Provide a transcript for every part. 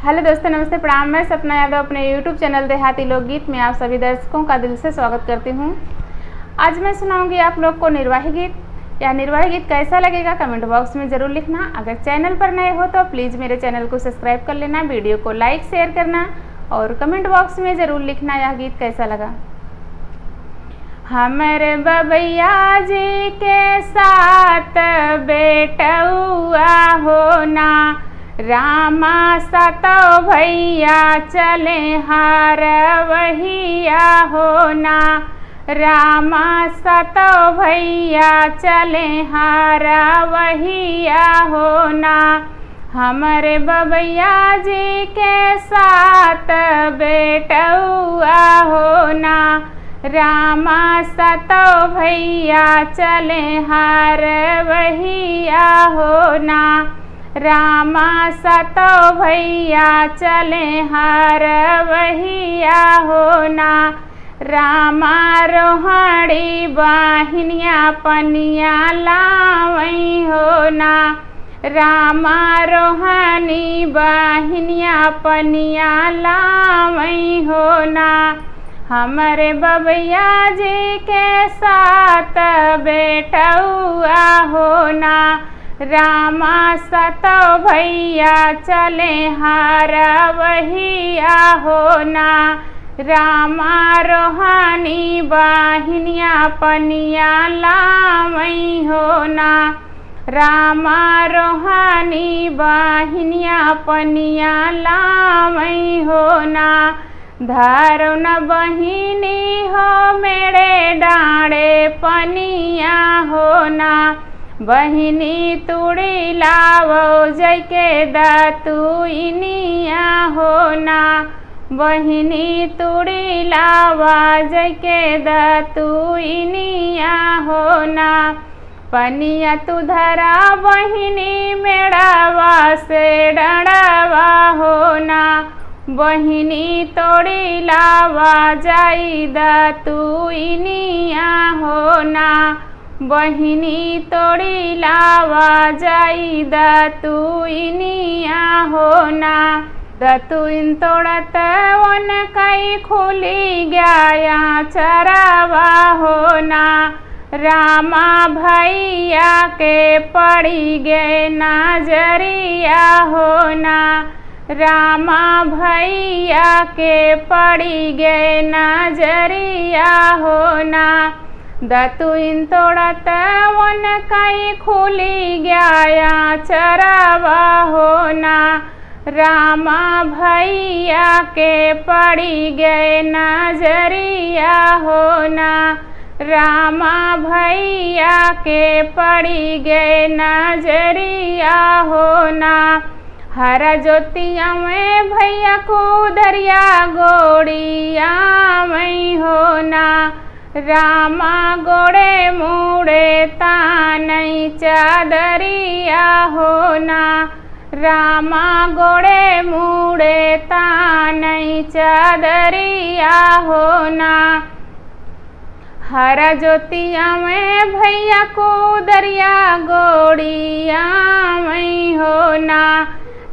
Hello दोस्तों, नमस्ते, प्रणाम। मैं सपना यादव अपने यूट्यूब चैनल देहाती लोकगीत में आप सभी दर्शकों का दिल से स्वागत करती हूँ। आज मैं सुनाऊंगी आप लोग को निर्वाही गीत। यह निर्वाही गीत कैसा लगेगा कमेंट बॉक्स में ज़रूर लिखना। अगर चैनल पर नए हो तो प्लीज़ मेरे चैनल को सब्सक्राइब कर लेना, वीडियो को लाइक शेयर करना और कमेंट बॉक्स में ज़रूर लिखना यह गीत कैसा लगा। हमरे बबैया जी के साथ बेटुआ होना, रामा सतो भैया चले हार वहिया होना, रामा सतो भैया चले हार वहिया होना। हमरे बबैया जी के साथ बेटुआ होना, रामा सतो भैया चले हार वहिया होना, रामा सतो भैया चले हार वहिया होना। रामा रोहाड़ी बाहिनिया पनिया लावई होना, रामा रोहानी बाहिनिया पनिया लावई होना। हमरे बबैया जी के साथ बेटुआ होना, रामा सतो भैया चले हार वहिया होना, रामा रोहानी बाहिनिया पनिया लावई होना, रामा रोहानी बाहिनिया पनिया लावई होना। धारो न बहिनी हो मेरे डाँड़े पनिया होना, बहिनी तुड़ी लावो जैके दातु इनिया होना, बहिनी तुड़ी लावा जैके दातु इनिया होना। पनिया तू धरा बहिनी मेड़ावा से डड़ावा होना, बहिनी तोड़ी लावा जाई दातु इनिया होना, बहिनी तोड़ी लावा जाई दातु इनिया होना। दातु इन तोड़त वन कई खुली गया चरावा होना, रामा भैया के पड़ी गे नजरिया होना, रामा भैया के पड़ी गे नजरिया होना। दातु इन तोड़त वन कई खुली गया चरावा होना, रामा भैया के पड़ी गे नजरिया होना, रामा भैया के पड़ी गे नजरिया होना। हरा जोतिया में भैया को दरिया गोड़िया में होना, रामा गोड़े मुड़े तानई चादरिया होना, रामा गोड़े मुड़े तानई चादरिया होना। हरा जोतिया में भैया को दरिया गोड़िया में होना,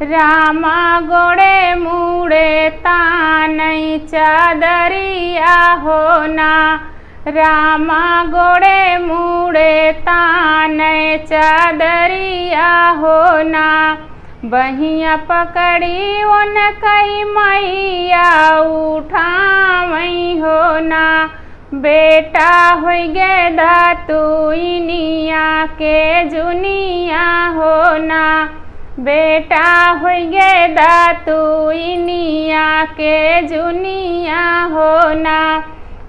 रामा गोड़े मुड़े तानई चादरिया होना, रामा गोड़े मुड़े तानई चादरिया होना। बहिया पकड़ी उन कई मैया उठावई होना, बेटा होई गे दातु इनिया के जुनिया होना, बेटा होई गे दातु इनिया के जुनिया होना।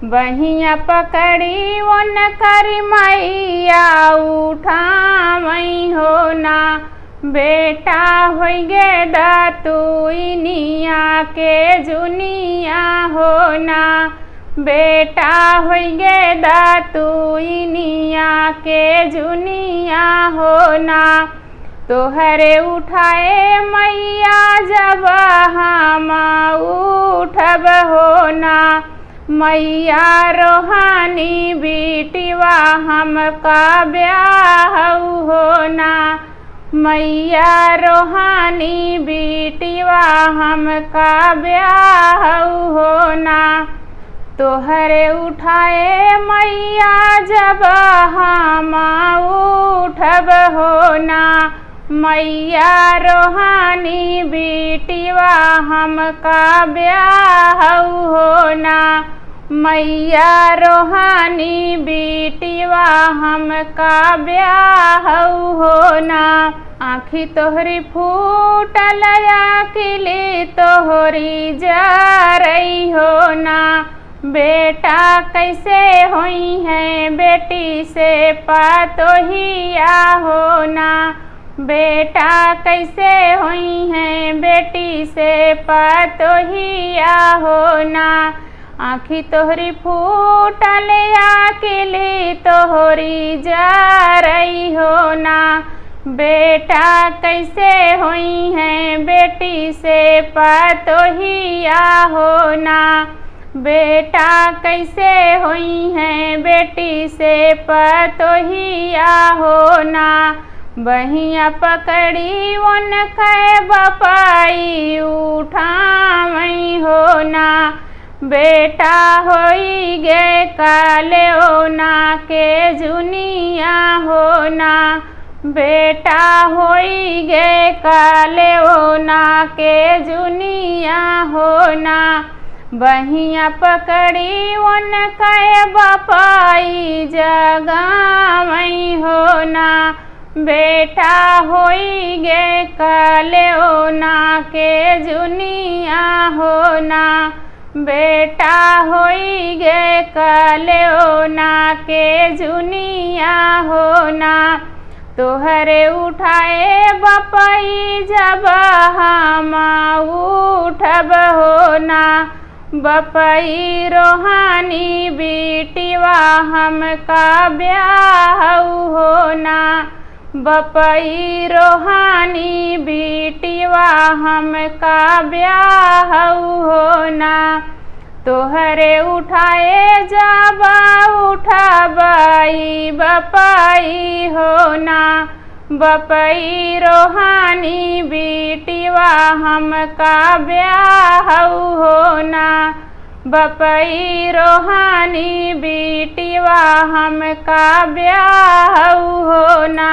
बहिया पकड़ी वन करी मैया उठावई होना, बेटा होई गे दातु इनिया के जुनिया होना, बेटा होई गे दातु इनिया के जुनिया होना। तोहरे उठाए मैया जब हम उठब होना, मैया रोहानी बेटिवा हमका ब्याह होना, मैया रोहानी बिटिवा हमका ब्याह होना। तोहरे उठाए मैया जब हम उठब होना। मैया रोहानी बिटिवा हमका ब्याह होना। मैया रोहानी बिटिवा हमका ब्याह होना। आँखी तोहरी फूटल अखिली तोहरी जरई होना। बेटा कैसे होई है बेटी से पतोहिया होना। बेटा कैसे हुई है बेटी से पतोहिया होना। आँखी तोहरी फूटल अखिली तोहरी जरई होना। बेटा कैसे हुई है बेटी से पतोहिया होना। बेटा कैसे हुई है बेटी से पतोहिया होना। बहिया पकड़ी उनके बपाई उठावई होना। बेटा होई गे काले ओना के जुनिया होना। बेटा होई गे काले ओना के जुनिया होना। बहिया पकड़ी उनके बपाई जगावई होना। बेटा होई गे काले ओना के जुनिया होना। बेटा होई गे काले ओना के जुनिया होना। तोहरे उठाए बपई जब हम उठब होना। बपई रोहानी बिटिवा हमका ब्याह होना। बपई रोहानी बिटिवा हमका ब्याह होना। तोहरे उठाए जब उठबई बपई होना। बपई रोहानी बिटिवा हमका ब्याह होना। बपई रोहानी बिटिवा हमका ब्याह होना।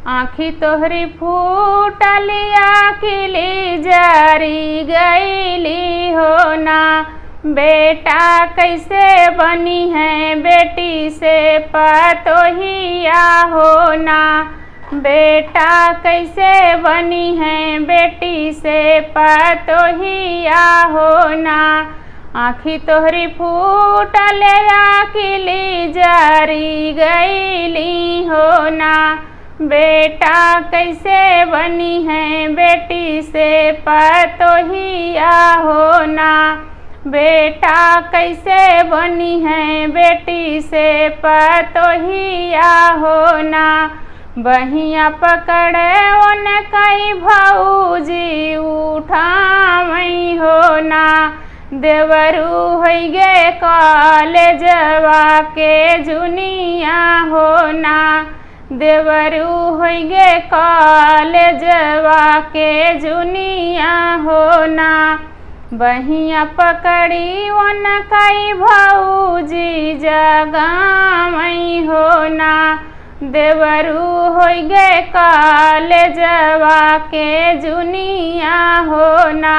आँखी तोहरी फूटल अखिली जरी गईली होना। बेटा कैसे बनी है बेटी से पतोहिया होना। बेटा कैसे बनी है बेटी से पतोहिया होना। आँखी तोहरी फूटल अखिली जरी गईली होना। बेटा कैसे बनी है बेटी से पतोहिया होना। बेटा कैसे बनी है बेटी से पतोहिया होना। बहिया पकड़े उनकई भौजी उठावई होना। देवरू होई गे कॉलेजवा के जुनिया होना। देवरू होई गे कॉलेजवा के जुनिया होना। बहिया पकड़ी उनकई भौजी जगावई होना। देवरू होई गे कॉलेजवा के जुनिया होना।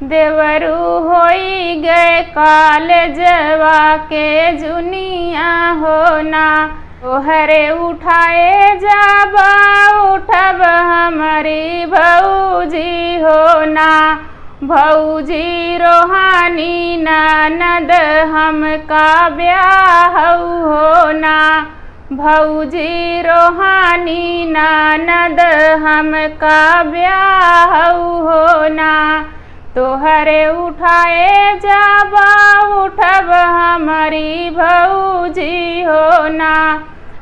देवरू होई गे कॉलेजवा के जुनिया होना। तोहरे उठाए जब उठब हमारी भौजी होना। भौजी रोहानी ननद हमका ब्याह होना। भौजी रोहानी ननद हमका ब्याह होना। तोहरे उठाए जब उठब हमारी भौजी होना।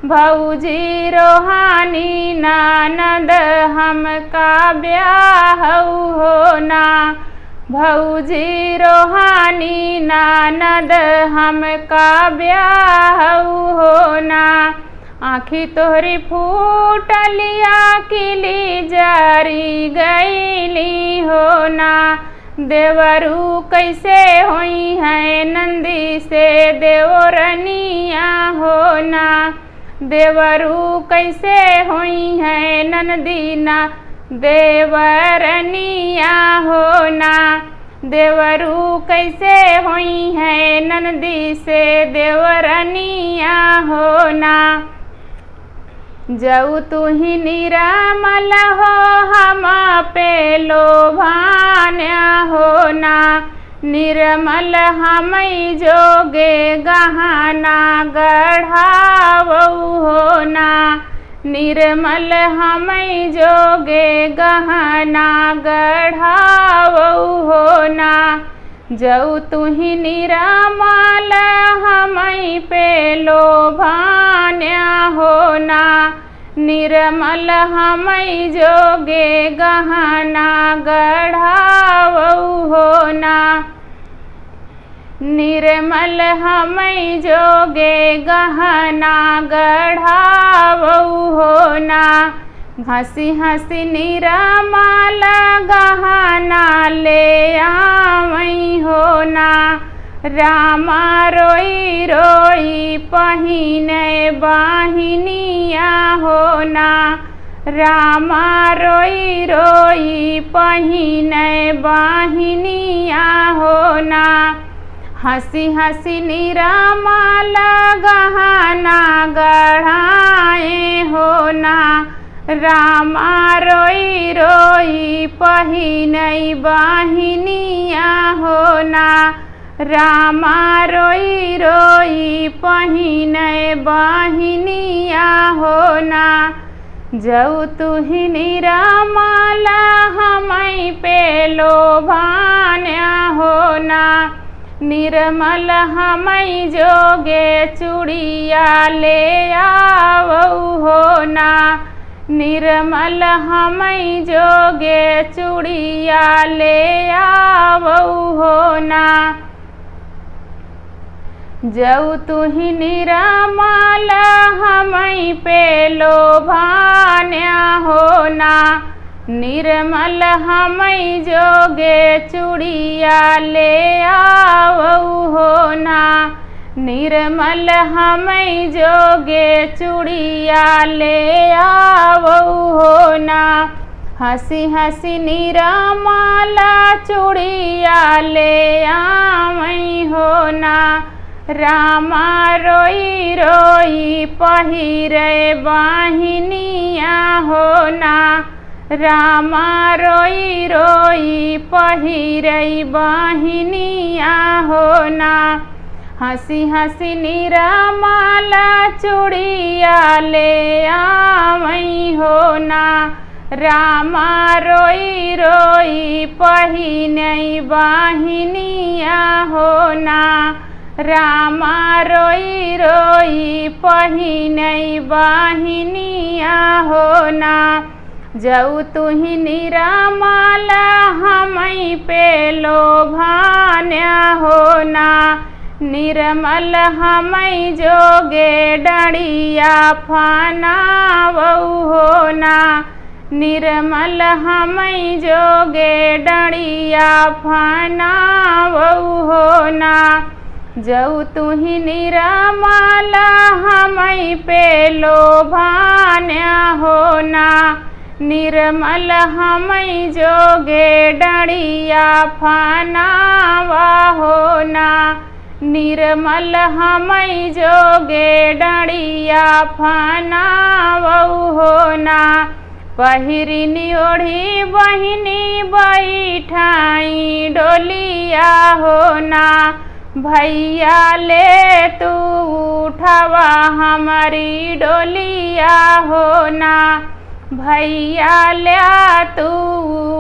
भौजी रोहानी ननद हमका ब्याह होना। भौजी रोहानी ननद हमका ब्याह होना। आँखी तोहरी फूटलिया किली जारी गईली हो ना। देवरू कैसे होई है नंदी से देवरनिया हो ना। देवरू कैसे होई है नंदीना देवरनिया हो ना। देवरू कैसे होई है नंदी से देवरनिया हो ना। जऊ तू ही निरामल हो हम पे लोभान्या हो ना। निर्मल हमई जोगे गहना गढ़ावऊ हो ना। निर्मल हमई जोगे गहना गढ़ावऊ हो ना। जऊ तू ही निरामल हमई पे लोभान्या हो ना। निर्मल हमई जोगे गहना गढ़ावऊ हो ना। निर्मल हमई जोगे गहना गढ़ावऊ हो ना। हंसी हंसी निरामल गहना ले आवई हो ना। रामा रोई रोई पहिने बाहिनिया हो ना। रामा रोई रोई पहिने बाहिनिया हो ना। हंसी हंसी निरामल गहना गढ़ाए हो ना। रामा रोई रोई पहिने बाहिनिया हो ना। रामा रोई रोई पहिने बाहिनिया हो ना। जऊ तू ही निरामल हमई पे लोभान्या हो ना। निर्मल हमई जोगे चूड़िया ले आवऊ हो ना। निर्मल हमई जोगे चूड़िया ले आवऊ हो ना। जऊ तू ही निरामल हमई पे लोभान्या हो ना। निर्मल हमई जोगे चूड़िया ले आवऊ हो ना। निर्मल हमई जोगे चूड़िया ले आवऊ हो ना। हंसी हंसी निरामल चूड़िया ले आवई हो ना। रामा रोई रोई पहिरे बाहिनिया हो ना। रामा रोई रोई पहिरे बाहिनिया हो ना। हंसी हंसी निरामल चूड़िया ले आवई हो ना। रामा रोई रोई पहिने बाहिनिया हो ना। रामा रोई रोई पहिने बाहिनिया हो ना। जऊ तू ही निरामल हमई पे लोभान्या हो ना। निर्मल हमई जोगे डड़िया फानावऊ हो ना। निर्मल हमई जोगे डड़िया फानावऊ हो ना। जऊ तू ही निरामल हमई पे लोभान्या हो ना। निर्मल हमई जोगे डड़िया फानावा हो ना। निर्मल हमई जोगे डड़िया फानावऊ हो ना। पहिरिनी ओढ़ी बहिनी बैठाई डोलिया हो ना। भैया ले तू उठावा हमारी डोलिया हो ना। भैया ले तू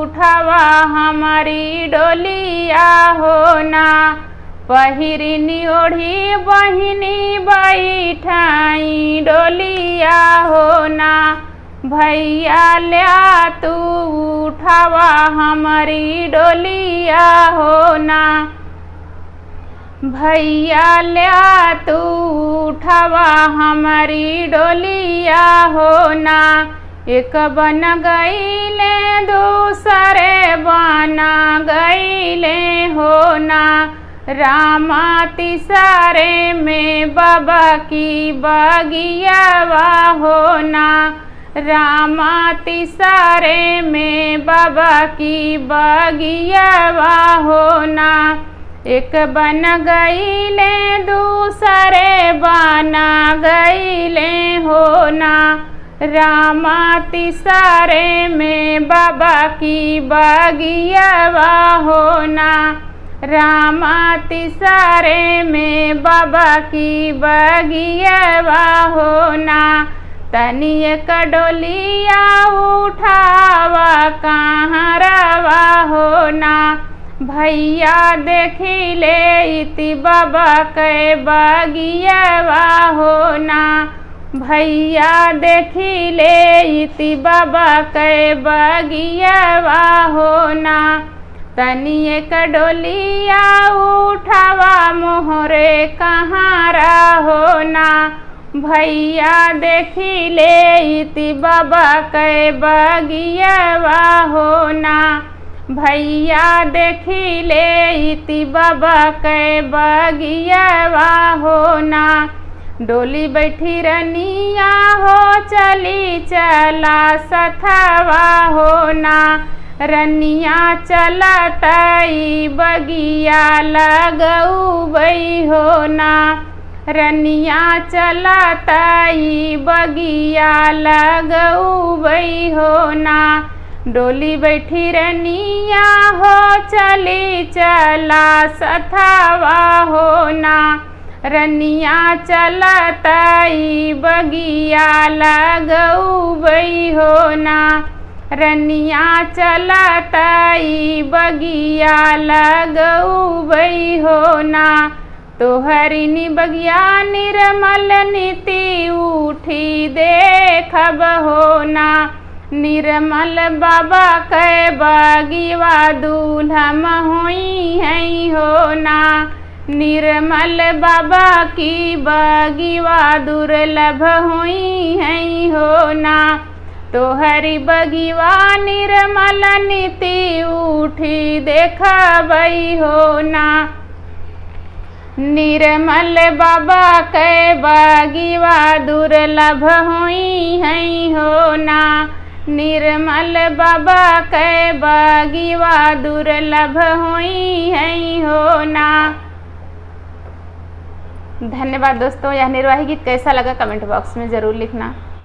उठावा हमारी डोलिया हो ना। पहिरिनी ओढ़ी बहिनी बैठाई डोलिया हो ना। भैया ले तू उठावा हमारी डोलिया हो ना। भैया ल्या तू उठावा हमारी डोलिया हो ना, एक बन गईले दूसरे बना गईले हो ना। रामा तिसारे में बाबा की बगियावा हो ना, रामा तिसारे में बाबा की बगियावा हो ना। एक बन गईले दूसरे बना गईले हो ना, रामा तिसारे में बाबा की बगियावा हो ना, रामा तिसारे में बाबा की बगियावा हो ना। तनी एक डोलिया उठावा कहाँ रवा हो ना, भैया देखिले इति बाबा के बगियावा हो ना, भैया देखिले इति बाबा के बगियावा हो ना। तनी एक डोलिया उठावा मोहरे कहाँ रहो ना, भैया देखिले इति बाबा के बगियावा हो ना, भैया देखिले इति बाबा के बगियावा हो ना। डोली बैठी रनिया हो चली चला सथवा हो ना, रनिया चलतई बगिया लगउबई हो ना, रनिया चलतई बगिया लगउबई हो ना। डोली बैठी रनिया हो चली चला सथवा हो ना, रनिया चलतई बगिया लगउबई हो ना, रनिया चलतई बगिया लगउबई हो ना। तोहरी नि बगिया निर्मल नीति उठी देखब हो ना, निर्मल बाबा के बगिवा दूल्हम हुई है हो ना, निर्मल बाबा की बगिवा दुर्लभ हुई है हो ना। तोहरी बगिवा निर्मल नीति उठी देखबई हो ना, निर्मल बाबा के बगिवा दुर्लभ हुई है हो ना, निर्मल बाबा के बगिवा दुर्लभ हुई है हो ना। धन्यवाद दोस्तों। यह निर्वाही गीत कैसा लगा कमेंट बॉक्स में ज़रूर लिखना।